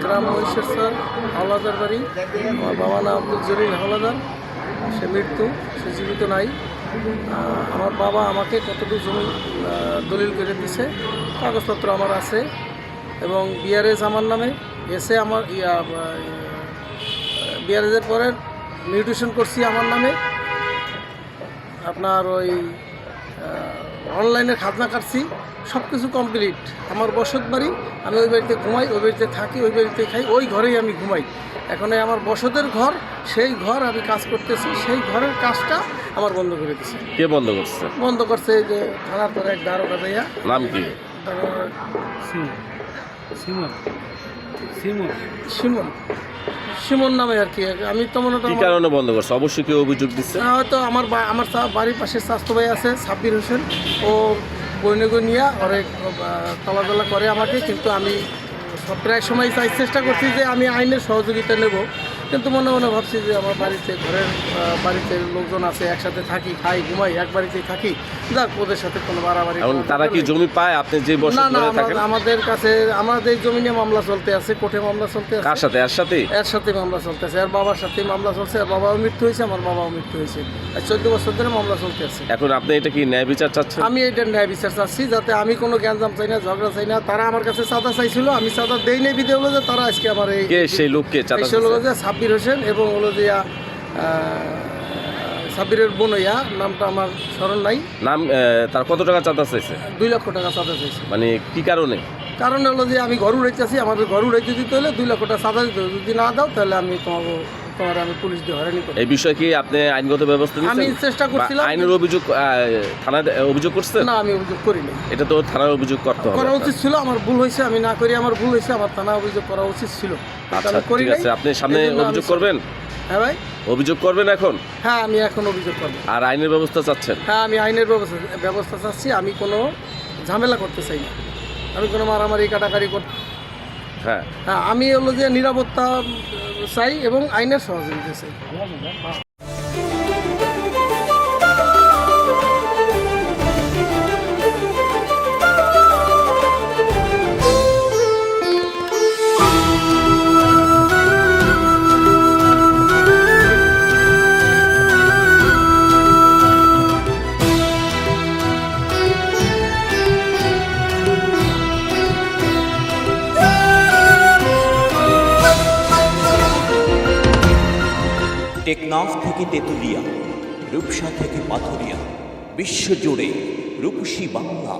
গ্রাম মহিষেশ্বর হাওলাদার বাড়ি। আমার বাবা নাম আব্দুল জলিল হাওলাদার, সে মৃত্যু, সে জীবিত নাই। আমার বাবা আমাকে কতটুকু জমি দলিল করে দিছে, কাগজপত্র আমার আছে এবং বিআরএস আমার নামে এসে আমার বিআরএসের পরে মিউটেশন করছি আমার নামে। আপনার ওই অনলাইনে খাজনা কাটছি, সব কিছু কমপ্লিট। আমার বসত বাড়ি, আমি ওই বাড়িতে ঘুমাই, ওই বাড়িতে থাকি, ওই বাড়িতে খাই, ওই ঘরেই আমি ঘুমাই। এখন আমার বসতের ঘর, সেই ঘর আমি কাজ করতেছি, সেই ঘরের কাজটা আমার বন্ধ করে দিচ্ছে। কে বন্ধ করছে? বন্ধ করছে এই যে থানার পরে এক দারোগা ভাইয়া। নাম কি? সিমন নামে আর কি। আমি তো মনে কি কারণে বন্ধ করছে? অবশ্যই কেউ অভিযোগ দিচ্ছে। হয়তো আমার বাড়ির পাশে স্বাস্থ্য ভাই আছে সাব্বির হোসেন, ও বইনগর নিয়ে অনেক তলাতলা করে আমাকে, কিন্তু আমি প্রায় সময় চেষ্টা করছি যে আমি আইনের সহযোগিতা নেব, কিন্তু মনে মনে ভাবছি যে আমার বাড়িতে বাড়িতে লোকজন আছে, একসাথে থাকি, খাই, ঘুমাই, এক বাড়িতেই থাকি, যাক ওদের সাথে কোনো বাড়াবাড়ি। তারা কি জমি পায় আপনি যে বসত ঘরে থাকেন? আমাদের কাছে আমাদের জমি নিয়ে মামলা চলতে আছে, কোর্টে মামলা চলতে আছে। কার সাথে? এর সাথে মামলা চলতে আছে। আর বাবার সাথে মামলা চলছে, আর বাবাও মৃত্যু হয়েছে, আমার বাবাও মৃত্যু হয়েছে। 14 বছর ধরে মামলা চলতে আছে। এখন আপনি এটা কি ন্যায় বিচার চাচ্ছেন? আমি এটা ন্যায় বিচার চাচ্ছি, যাতে আমি কোনো গ্যাঞ্জাম চাই না, ঝগড়া চাই না। তারা আমার কাছে চাঁদা চাইছিল, আমি চাঁদা দেই নাই বিদে হলো যে তারা আজকে আমার সেই লোককে চাঁদা হলো যে সাব্বির হোসেন এবং হলো যে সাব্বিরের বোনইয়া, নামটা আমার স্মরণ নাই। নাম তার কত টাকা চাঁদা চাইছে? 2 লক্ষ টাকা চাঁদা চাইছে। মানে কি কারণে? কারণ হলো যে আমি ঘর উড়াইতেছি, আমাদের ঘর উড়াইতে দিতে হলে 2 লক্ষ টাকা চাঁদা দিতে হবে। যদি না দাও তাহলে আমি তোমার আমি পুলিশ দিয়ে হয়রানি করব। এই বিষয়ে কি আপনি আইনগত ব্যবস্থা নিয়েছেন? আমি চেষ্টা করছিলাম। আইনের অভিযোগ থানায় অভিযোগ করছেন? না, আমি অভিযোগ করিনি। এটা তো থানার অভিযোগ করতে হবে। করা উচিত ছিল, আমার ভুল হয়েছে, আমি না করি আমার ভুল হয়েছে, আমার থানা অভিযোগ করা উচিত ছিল। আচ্ছা ঠিক আছে, আপনি সামনে অভিযোগ করবেন? হ্যাঁ ভাই, অভিযোগ করবেন এখন? হ্যাঁ আমি এখন অভিযোগ করব। আর আইনের ব্যবস্থা চাচ্ছেন? হ্যাঁ আমি আইনের ব্যবস্থা চাচ্ছি। আমি কোনো ঝামেলা করতে চাই না, আমি কোনো মারামারি কাটাকারি করতে। হ্যাঁ হ্যাঁ, আমি হলো যে নিরাপত্তা চাই এবং আইনের সহযোগিতা চাই। টেকনাফ থেকে তেঁতুলিয়া, রূপসা থেকে পাথুরিয়া, বিশ্বজুড়ে রূপসী বাংলা।